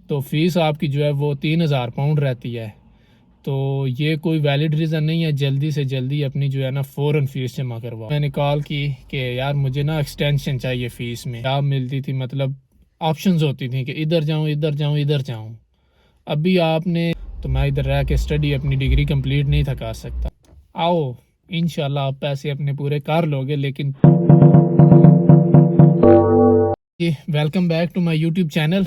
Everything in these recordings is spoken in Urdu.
تو فیس آپ کی جو ہے وہ 3000 پاؤنڈ رہتی ہے. تو یہ کوئی ویلڈ ریزن نہیں ہے. جلدی سے جلدی اپنی جو ہے نا فوراً فیس جمع کرواؤ. میں نے کال کی کہ یار مجھے نا ایکسٹینشن چاہیے فیس میں. جاب ملتی تھی، مطلب آپشنز ہوتی تھیں کہ ادھر جاؤں ادھر جاؤں ادھر جاؤں. ابھی آپ نے تو میں ادھر رہ کے اسٹڈی اپنی ڈگری کمپلیٹ نہیں تھا کر سکتا. آؤ انشاءاللہ آپ پیسے اپنے پورے کر لو گے. لیکن welcome back to my YouTube channel.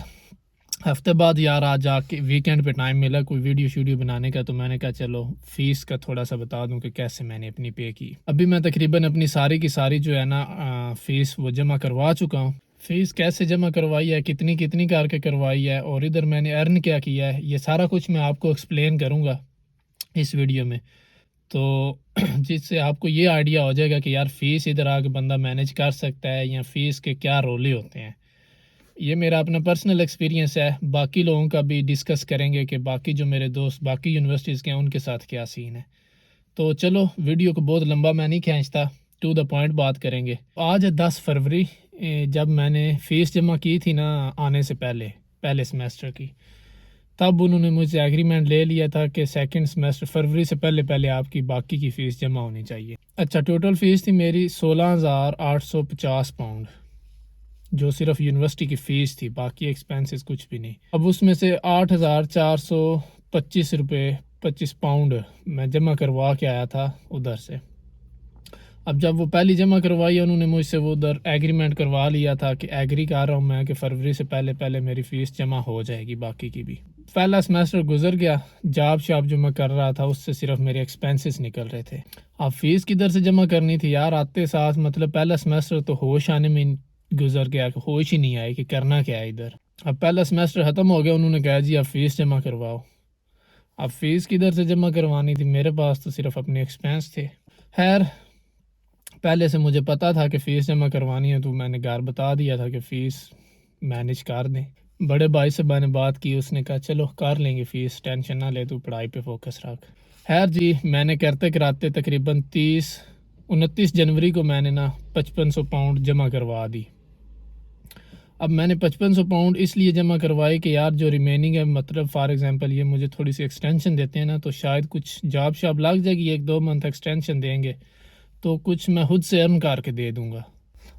ہفتے بعد یار آج آ کے ویکینڈ پہ ٹائم ملا کوئی ویڈیو بنانے کا، تو میں نے کہا چلو فیس کا تھوڑا سا بتا دوں کہ کیسے میں نے اپنی پے کی. ابھی میں تقریباً اپنی ساری کی ساری جو ہے نا فیس وہ جمع کروا چکا ہوں. فیس کیسے جمع کروائی ہے، کتنی کر کے کروائی ہے، اور ادھر میں نے ارن کیا ہے، یہ سارا کچھ میں آپ کو ایکسپلین کروں گا اس ویڈیو میں. تو جس سے آپ کو یہ آئیڈیا ہو جائے گا کہ یار فیس ادھر آ کے بندہ مینیج کر سکتا ہے یا فیس کے کیا رولے ہوتے ہیں. یہ میرا اپنا پرسنل ایکسپیرینس ہے. باقی لوگوں کا بھی ڈسکس کریں گے کہ باقی جو میرے دوست باقی یونیورسٹیز کے ہیں ان کے ساتھ کیا سین ہے. تو چلو ویڈیو کو بہت لمبا میں نہیں کھینچتا، ٹو دا پوائنٹ بات کریں گے. آج ہے 10 فروری. جب میں نے فیس جمع کی تھی نا آنے سے پہلے سمیسٹر کی، تب انہوں نے مجھ سے ایگریمنٹ لے لیا تھا کہ سیکنڈ سمیسٹر فروری سے پہلے آپ کی باقی کی فیس جمع ہونی چاہیے. اچھا، ٹوٹل فیس تھی میری 16,850 پاؤنڈ، جو صرف یونیورسٹی کی فیس تھی، باقی ایکسپینسز کچھ بھی نہیں. اب اس میں سے 8,425 روپے 25 پاؤنڈ میں جمع کروا کے آیا تھا ادھر سے. اب جب وہ پہلی جمع کروائی انہوں نے مجھ سے وہ ادھر ایگریمنٹ کروا لیا تھا کہ ایگری کر رہا ہوں میں کہ فروری سے پہلے میری فیس جمع ہو جائے گی باقی کی بھی. پہلا سمیسٹر گزر گیا، جاب جو میں کر رہا تھا اس سے صرف میرے ایکسپینسز نکل رہے تھے. اب فیس کدھر سے جمع کرنی تھی یار؟ آتے ساتھ مطلب پہلا سمیسٹر تو ہوش آنے میں گزر گیا، ہوش ہی نہیں آئی کہ کرنا کیا ہے ادھر. اب پہلا سمیسٹر ختم ہو گیا، انہوں نے کہا جی اب فیس جمع کرواؤ. اب فیس کدھر سے جمع کروانی تھی؟ میرے پاس تو صرف اپنے ایکسپینس تھے. خیر پہلے سے مجھے پتا تھا کہ فیس جمع کروانی ہے، تو میں نے گھر بتا دیا تھا کہ فیس مینیج کر دیں. بڑے بھائی سے میں نے بات کی، اس نے کہا چلو کر لیں گے فیس، ٹینشن نہ لے، تو پڑھائی پہ فوکس رکھ. خیر جی میں نے کرتے کراتے تقریباً 29 جنوری کو میں نے نا 5500 پاؤنڈ جمع کروا دی. اب میں نے 5500 پاؤنڈ اس لیے جمع کروائی کہ یار جو ریمیننگ ہے، مطلب فار ایگزامپل یہ مجھے تھوڑی سی ایکسٹینشن دیتے ہیں نا، تو شاید کچھ جاب لگ جائے گی، 1-2 منتھ ایکسٹینشن دیں گے تو کچھ میں خود سے ارن کر کے دے دوں گا.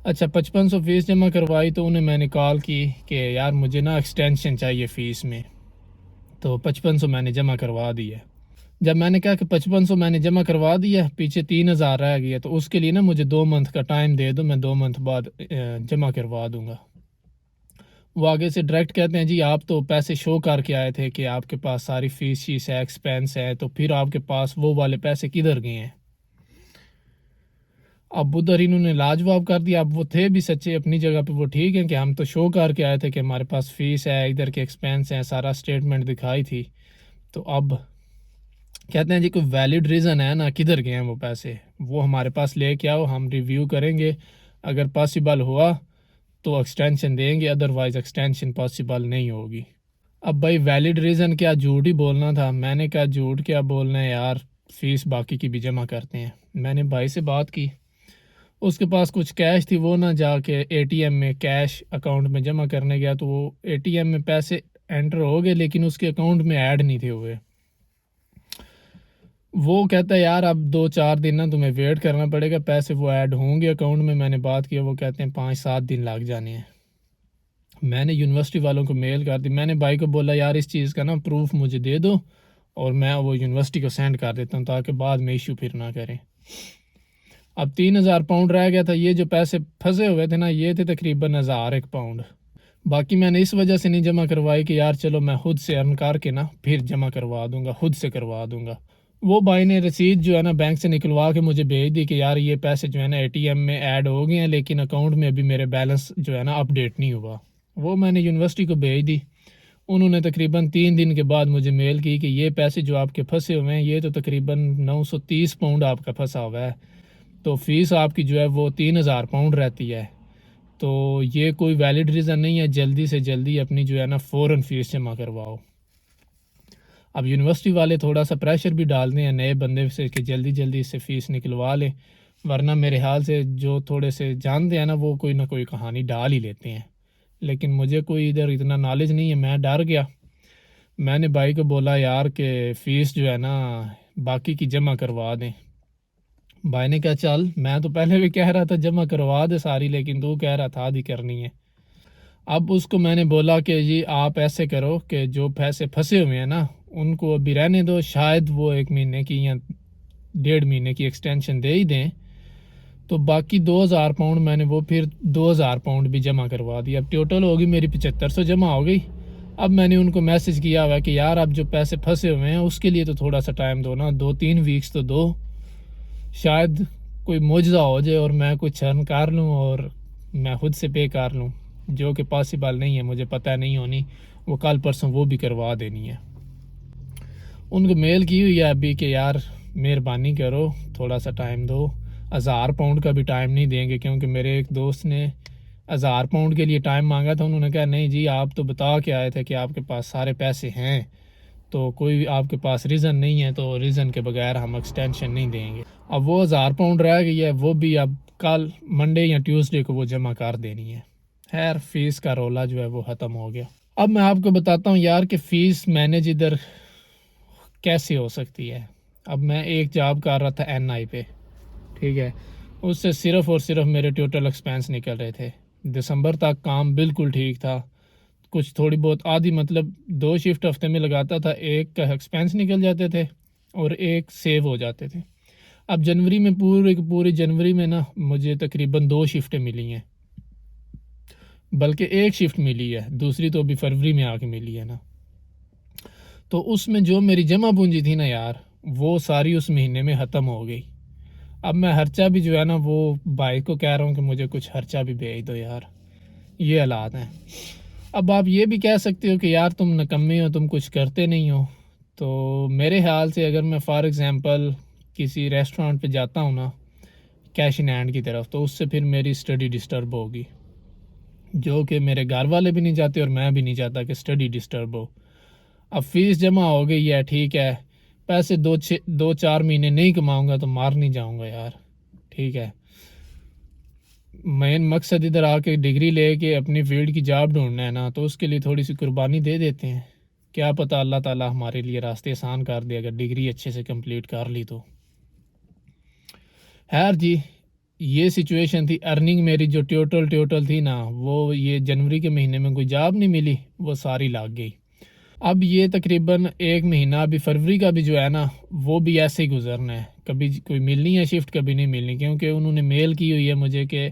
اچھا 5500 فیس جمع کروائی تو انہیں میں نے کال کی کہ یار مجھے نا ایکسٹینشن چاہیے فیس میں. تو 5500 میں نے جمع کروا دی ہے. جب میں نے کہا کہ 5500 میں نے جمع کروا دیا، پیچھے 3000 رہ گیا، تو اس کے لیے نا مجھے 2 منتھ کا ٹائم دے دو، میں 2 منتھ بعد جمع کروا دوں گا. وہ آگے سے ڈائریکٹ کہتے ہیں جی آپ تو پیسے شو کر کے آئے تھے کہ آپ کے پاس ساری فیس شیس ہے، ایکسپینس ہے، تو پھر آپ کے پاس وہ والے پیسے کدھر گئے ہیں؟ اب ادھر انہوں نے لاجواب کر دیا. اب وہ تھے بھی سچے اپنی جگہ پہ، وہ ٹھیک ہیں کہ ہم تو شو کر کے آئے تھے کہ ہمارے پاس فیس ہے، ادھر کے ایکسپینس ہیں، سارا اسٹیٹمنٹ دکھائی تھی. تو اب کہتے ہیں جی کوئی ویلڈ ریزن ہے نا کدھر گئے ہیں وہ پیسے، وہ ہمارے پاس لے کے آؤ، ہم ریویو کریں گے، اگر پاسبل ہوا تو ایکسٹینشن دیں گے، ادروائز ایکسٹینشن پاسبل نہیں ہوگی. اب بھائی ویلڈ ریزن کیا، جھوٹ ہی بولنا تھا. میں نے کہا جھوٹ کیا بولنا ہے یار، فیس باقی کی بھی جمع کرتے ہیں. میں نے بھائی سے بات کی، اس کے پاس کچھ کیش تھی، وہ نہ جا کے اے ٹی ایم میں کیش اکاؤنٹ میں جمع کرنے گیا، تو وہ اے ٹی ایم میں پیسے انٹر ہو گئے لیکن اس کے اکاؤنٹ میں ایڈ نہیں تھے ہوئے. وہ کہتا ہے یار اب 2-4 دن نا تمہیں ویٹ کرنا پڑے گا، پیسے وہ ایڈ ہوں گے اکاؤنٹ میں. میں نے بات کیا، وہ کہتے ہیں 5-7 دن لگ جانے ہیں. میں نے یونیورسٹی والوں کو میل کر دی. میں نے بھائی کو بولا یار اس چیز کا نا پروف مجھے دے دو اور میں وہ یونیورسٹی کو سینڈ کر دیتا ہوں تاکہ بعد میں ایشو پھر نہ کریں. اب 3000 پاؤنڈ رہ گیا تھا. یہ جو پیسے پھنسے ہوئے تھے نا، یہ تھے تقریباً 1001 پاؤنڈ. باقی میں نے اس وجہ سے نہیں جمع کروائی کہ یار چلو میں خود سے ارن کر کے نا پھر جمع کروا دوں گا، خود سے کروا دوں گا. وہ بھائی نے رسید جو ہے نا بینک سے نکلوا کے مجھے بھیج دی کہ یار یہ پیسے جو ہے نا اے ٹی ایم میں ایڈ ہو گئے ہیں لیکن اکاؤنٹ میں ابھی میرے بیلنس جو ہے نا اپڈیٹ نہیں ہوا. وہ میں نے یونیورسٹی کو بھیج دی. انہوں نے تقریباً 3 دن کے بعد مجھے میل کی کہ یہ پیسے جو آپ کے پھنسے ہوئے ہیں، یہ تو تقریباً 930 پاؤنڈ آپ کا پھنسا ہوا ہے، تو فیس آپ کی جو ہے وہ 3000 پاؤنڈ رہتی ہے. تو یہ کوئی ویلڈ ریزن نہیں ہے. جلدی سے جلدی اپنی جو ہے نا فوراً فیس جمع کرواؤ. اب یونیورسٹی والے تھوڑا سا پریشر بھی ڈالتے ہیں نئے بندے سے کہ جلدی اس سے فیس نکلوا لیں، ورنہ میرے حال سے جو تھوڑے سے جانتے ہیں نا وہ کوئی نہ کوئی کہانی ڈال ہی لیتے ہیں. لیکن مجھے کوئی ادھر اتنا نالج نہیں ہے، میں ڈر گیا۔ میں نے بھائی کو بولا یار کہ فیس جو ہے نا باقی کی جمع کروا دیں۔ بھائی نے کہا چل، میں تو پہلے بھی کہہ رہا تھا جمع کروا دے ساری، لیکن تو کہہ رہا تھا آدھی کرنی ہے۔ اب اس کو میں نے بولا کہ جی آپ ایسے کرو کہ جو پیسے پھنسے ہوئے ہیں نا ان کو ابھی رہنے دو، شاید وہ 1 مہینے کی یا 1.5 مہینے کی ایکسٹینشن دے ہی دیں، تو باقی 2,000 پاؤنڈ میں نے وہ پھر 2,000 پاؤنڈ بھی جمع کروا دی۔ اب ٹوٹل ہوگی میری 7500 جمع ہو گئی۔ اب میں نے ان کو میسج کیا ہوا کہ یار اب جو پیسے پھنسے ہوئے ہیں اس کے لیے تو تھوڑا سا ٹائم دو نا، 2-3 ویکس تو دو، شاید کوئی معجزہ ہو جائے اور میں کوئی چرن کر لوں اور میں خود سے پے کر لوں، جو کہ پاسبل نہیں ہے، مجھے پتہ نہیں ہونی، وہ کل پرسوں وہ بھی کروا دینی ہے۔ ان کو میل کی ہوئی ہے ابھی کہ یار مہربانی کرو تھوڑا سا ٹائم دو، 1,000 پاؤنڈ کا بھی ٹائم نہیں دیں گے، کیونکہ میرے ایک دوست نے 1,000 پاؤنڈ کے لیے ٹائم مانگا تھا۔ انہوں نے کہا نہیں جی آپ تو بتا کے آئے تھے کہ آپ کے پاس سارے پیسے ہیں، تو کوئی آپ کے پاس ریزن نہیں ہے، تو ریزن کے بغیر ہم ایکسٹینشن نہیں دیں گے۔ اب وہ 1,000 پاؤنڈ رہ گئی ہے، وہ بھی اب کل منڈے یا ٹیوزڈے کو وہ جمع کر دینی ہے۔ خیر فیس کا رولا جو ہے وہ ختم ہو گیا۔ اب میں آپ کو بتاتا ہوں یار کہ فیس مینیج ادھر کیسے ہو سکتی ہے۔ اب میں ایک جاب کر رہا تھا NI پہ، ٹھیک ہے، اس سے صرف اور صرف میرے ٹوٹل ایکسپینس نکل رہے تھے۔ دسمبر تک کام بالکل ٹھیک تھا، کچھ تھوڑی بہت آدھی مطلب 2 شفٹ ہفتے میں لگاتا تھا، ایک کا ایکسپینس نکل جاتے تھے اور ایک سیو ہو جاتے تھے۔ اب جنوری میں پوری جنوری میں نا مجھے تقریباً 2 شفٹیں ملی ہیں، بلکہ ایک شفٹ ملی ہے، دوسری تو ابھی فروری میں آ کے ملی ہے نا۔ تو اس میں جو میری جمع پونجی تھی نا یار وہ ساری اس مہینے میں ختم ہو گئی۔ اب میں خرچہ بھی جو ہے نا وہ بھائی کو کہہ رہا ہوں کہ مجھے کچھ خرچہ بھی بھیج دو یار، یہ حالات ہیں۔ اب آپ یہ بھی کہہ سکتے ہو کہ یار تم نکمے ہو، تم کچھ کرتے نہیں ہو، تو میرے خیال سے اگر میں فار ایگزامپل کسی ریسٹورانٹ پہ جاتا ہوں نا کیش ان ہینڈ کی طرف، تو اس سے پھر میری اسٹڈی ڈسٹرب ہوگی، جو کہ میرے گھر والے بھی نہیں چاہتے اور میں بھی نہیں چاہتا کہ اسٹڈی ڈسٹرب ہو۔ اب فیس جمع ہو گئی ہے، ٹھیک ہے، پیسے 2-4 مہینے نہیں کماؤں گا تو مار نہیں جاؤں گا یار، ٹھیک ہے۔ مین مقصد ادھر آ کے ڈگری لے کے اپنی فیلڈ کی جاب ڈھونڈنا ہے نا، تو اس کے لیے تھوڑی سی قربانی دے دیتے ہیں، کیا پتہ اللہ تعالیٰ ہمارے لیے راستے آسان کر دے اگر ڈگری اچھے سے کمپلیٹ کر لی تو۔ خیر جی یہ سچویشن تھی۔ ارننگ میری جو ٹوٹل تھی نا وہ یہ جنوری کے مہینے میں کوئی جاب نہیں ملی، وہ ساری لگ گئی۔ اب یہ تقریباً 1 مہینہ ابھی فروری کا بھی جو ہے نا وہ بھی ایسے ہی گزرنا ہے، کبھی کوئی ملنی ہے شفٹ کبھی نہیں ملنی، کیونکہ انہوں نے میل کی ہوئی ہے مجھے کہ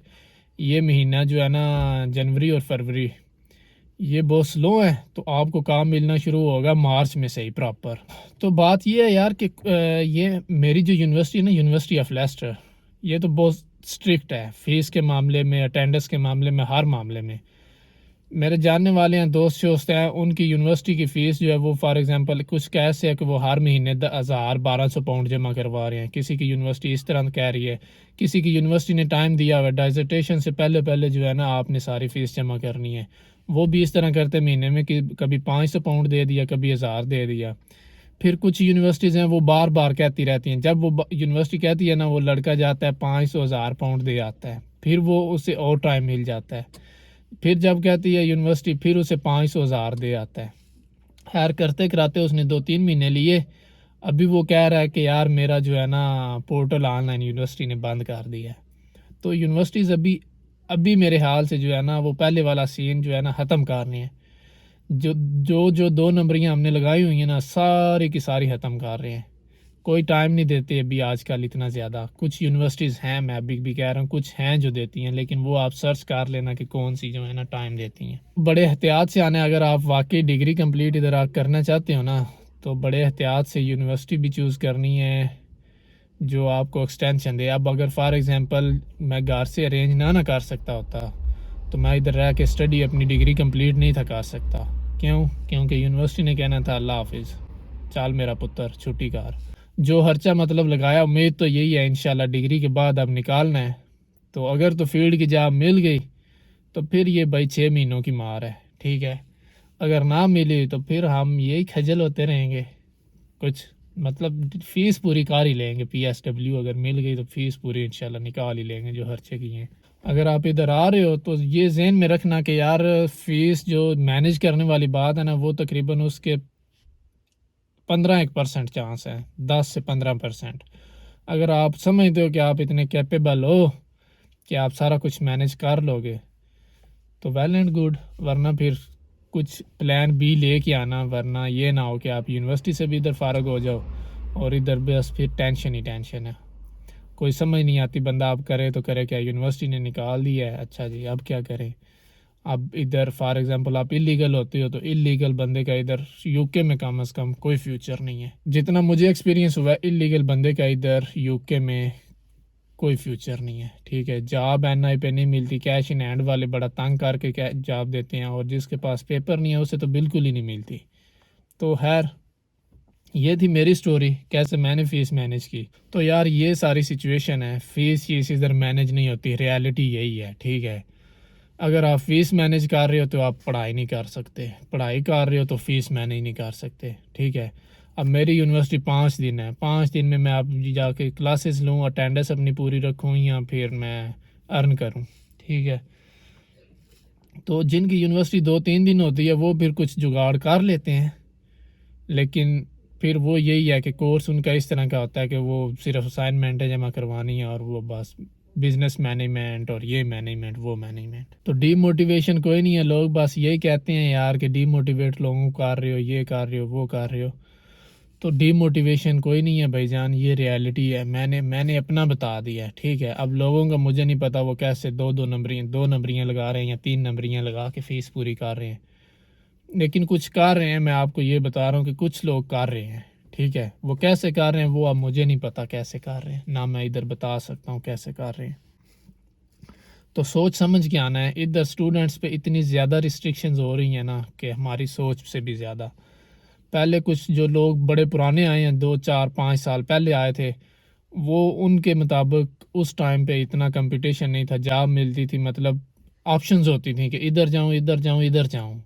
یہ مہینہ جو ہے نا جنوری اور فروری یہ بہت سلو ہے، تو آپ کو کام ملنا شروع ہوگا مارچ میں سے ہی پراپر۔ تو بات یہ ہے یار کہ یہ میری جو یونیورسٹی ہے نا، یونیورسٹی آف لیسٹر، یہ تو بہت اسٹرکٹ ہے فیس کے معاملے میں، اٹینڈنس کے معاملے میں، ہر معاملے میں۔ میرے جاننے والے ہیں، دوست شوست ہیں، ان کی یونیورسٹی کی فیس جو ہے وہ فار ایگزامپل کچھ کیسے ہے کہ وہ ہر مہینے 1,000-1,200 پاؤنڈ جمع کروا رہے ہیں، کسی کی یونیورسٹی اس طرح کہہ رہی ہے، کسی کی یونیورسٹی نے ٹائم دیا ہوا ہے ڈائزرٹیشن سے پہلے جو ہے نا آپ نے ساری فیس جمع کرنی ہے، وہ بھی اس طرح کرتے مہینے میں کہ کبھی 500 پاؤنڈ دے دیا، کبھی 1,000 دے دیا۔ پھر کچھ یونیورسٹیز ہیں وہ بار بار کہتی رہتی ہیں، جب وہ یونیورسٹی کہتی ہے نا وہ لڑکا جاتا ہے 500-1,000 پاؤنڈ دے آتا ہے، پھر وہ اسے اور ٹائم مل جاتا ہے، پھر جب کہتی ہے یونیورسٹی پھر اسے 500-1,000 دے آتا ہے۔ خیر کرتے کراتے اس نے 2-3 مہینے لیے، ابھی وہ کہہ رہا ہے کہ یار میرا جو ہے نا پورٹل آن لائن یونیورسٹی نے بند کر دیا ہے۔ تو یونیورسٹیز ابھی میرے حال سے جو ہے نا وہ پہلے والا سین جو ہے نا ختم کرنے ہیں، جو 2 نمبریاں ہم نے لگائی ہوئی ہیں نا ساری کی ساری ختم کر رہے ہیں، کوئی ٹائم نہیں دیتے ابھی آج کل اتنا زیادہ۔ کچھ یونیورسٹیز ہیں، میں ابھی بھی کہہ رہا ہوں کچھ ہیں جو دیتی ہیں، لیکن وہ آپ سرچ کر لینا کہ کون سی جو ہے نا ٹائم دیتی ہیں۔ بڑے احتیاط سے آنے، اگر آپ واقعی ڈگری کمپلیٹ ادھر آ کرنا چاہتے ہو نا تو بڑے احتیاط سے یونیورسٹی بھی چوز کرنی ہے جو آپ کو ایکسٹینشن دے۔ اب اگر فار ایگزامپل میں گھر سے ارینج نہ کر سکتا ہوتا تو میں ادھر رہ کے اسٹڈی اپنی ڈگری کمپلیٹ نہیں تھا کر سکتا، کیونکہ یونیورسٹی نے کہنا تھا اللہ حافظ، چال میرا پتر چھٹی کار۔ جو خرچہ مطلب لگایا، امید تو یہی ہے انشاءاللہ ڈگری کے بعد اب نکالنا ہے، تو اگر تو فیلڈ کی جاب مل گئی تو پھر یہ بھائی 6 مہینوں کی مار ہے، ٹھیک ہے۔ اگر نہ ملی تو پھر ہم یہی کھجل ہوتے رہیں گے، کچھ مطلب فیس پوری کر ہی لیں گے، PSW اگر مل گئی تو فیس پوری انشاءاللہ نکال ہی لیں گے جو خرچے کی ہیں۔ اگر آپ ادھر آ رہے ہو تو یہ ذہن میں رکھنا کہ یار فیس جو مینیج کرنے والی بات ہے نا، وہ تقریباً اس کے 15% چانس ہے، 10 سے 15%۔ اگر آپ سمجھتے ہو کہ آپ اتنے کیپیبل ہو کہ آپ سارا کچھ مینیج کر لو گے تو ویل اینڈ گڈ، ورنہ پھر کچھ پلان بی لے کے آنا، ورنہ یہ نہ ہو کہ آپ یونیورسٹی سے بھی ادھر فارغ ہو جاؤ اور ادھر بس پھر ٹینشن ہی ٹینشن ہے، کوئی سمجھ نہیں آتی بندہ اب کرے تو کرے کیا، یونیورسٹی نے نکال دیا ہے، اچھا جی اب کیا کریں۔ اب ادھر فار ایگزامپل آپ اللیگل ہوتے ہو تو اللیگل بندے کا ادھر یو کے میں کم از کم کوئی فیوچر نہیں ہے، جتنا مجھے ایکسپیرینس ہوا ہے اللیگل بندے کا ادھر یو کے میں کوئی فیوچر نہیں ہے، ٹھیک ہے۔ جاب این آئی پہ نہیں ملتی، کیش ان ہینڈ والے بڑا تنگ کر کے جاب دیتے ہیں، اور جس کے پاس پیپر نہیں ہے اسے تو بالکل ہی نہیں ملتی۔ تو خیر یہ تھی میری سٹوری، کیسے میں نے فیس مینیج کی۔ تو یار یہ ساری سچویشن ہے، فیس چیز ادھر مینیج نہیں ہوتی، ریالٹی یہی ہے، ٹھیک ہے۔ اگر آپ فیس مینیج کر رہے ہو تو آپ پڑھائی نہیں کر سکتے، پڑھائی کر رہے ہو تو فیس مینیج نہیں کر سکتے، ٹھیک ہے۔ اب میری یونیورسٹی 5 دن ہے، 5 دن میں میں اب جا کے کلاسز لوں، اٹینڈنس اپنی پوری رکھوں یا پھر میں ارن کروں، ٹھیک ہے۔ تو جن کی یونیورسٹی 2-3 دن ہوتی ہے وہ پھر کچھ جگاڑ کر لیتے ہیں، لیکن پھر وہ یہی ہے کہ کورس ان کا اس طرح کا ہوتا ہے کہ وہ صرف اسائنمنٹیں جمع کروانی ہے اور وہ بس بزنس مینجمنٹ اور یہ مینجمنٹ وہ مینجمنٹ۔ تو ڈی موٹیویشن کوئی نہیں ہے، لوگ بس یہی کہتے ہیں یار کہ ڈی موٹیویٹ لوگوں کو کر رہے ہو، یہ کر رہے ہو، وہ کر رہے ہو۔ تو ڈی موٹیویشن کوئی نہیں ہے بھائی جان، یہ ریالٹی ہے، میں نے اپنا بتا دیا ہے، ٹھیک ہے۔ اب لوگوں کا مجھے نہیں پتا وہ کیسے دو نمبریاں لگا رہے ہیں یا 3 نمبریاں لگا کے فیس پوری کر رہے ہیں، لیکن کچھ کر رہے ہیں، میں آپ کو یہ بتا رہا ہوں کہ کچھ لوگ کر رہے ہیں، ٹھیک ہے۔ وہ کیسے کر رہے ہیں وہ اب مجھے نہیں پتا کیسے کر رہے ہیں، نہ میں ادھر بتا سکتا ہوں کیسے کر رہے ہیں۔ تو سوچ سمجھ کے آنا ہے، ادھر سٹوڈنٹس پہ اتنی زیادہ ریسٹرکشنز ہو رہی ہیں نا کہ ہماری سوچ سے بھی زیادہ۔ پہلے کچھ جو لوگ بڑے پرانے آئے ہیں، 2 4 5 سال پہلے آئے تھے، وہ ان کے مطابق اس ٹائم پہ اتنا کمپٹیشن نہیں تھا، جاب ملتی تھی، مطلب آپشنز ہوتی تھیں کہ ادھر جاؤں ادھر جاؤں ادھر جاؤں۔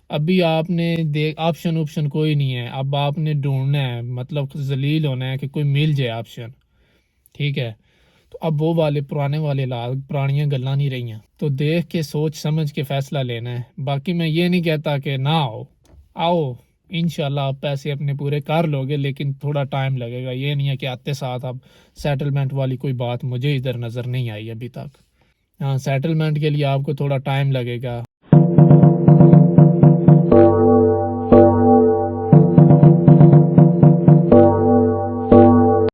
ابھی آپ نے آپشن کوئی نہیں ہے، اب آپ نے ڈھونڈنا ہے، مطلب ذلیل ہونا ہے کہ کوئی مل جائے آپشن، ٹھیک ہے۔ تو اب وہ والے پرانے والے پرانیاں گلاں نہیں رہی ہیں، تو دیکھ کے سوچ سمجھ کے فیصلہ لینا ہے۔ باقی میں یہ نہیں کہتا کہ نہ آؤ انشاءاللہ آپ پیسے اپنے پورے کر لو گے، لیکن تھوڑا ٹائم لگے گا، یہ نہیں ہے کہ آتے ساتھ اب سیٹلمنٹ والی کوئی بات مجھے ادھر نظر نہیں آئی ابھی تک۔ ہاں سیٹلمنٹ کے لیے آپ کو تھوڑا ٹائم لگے گا،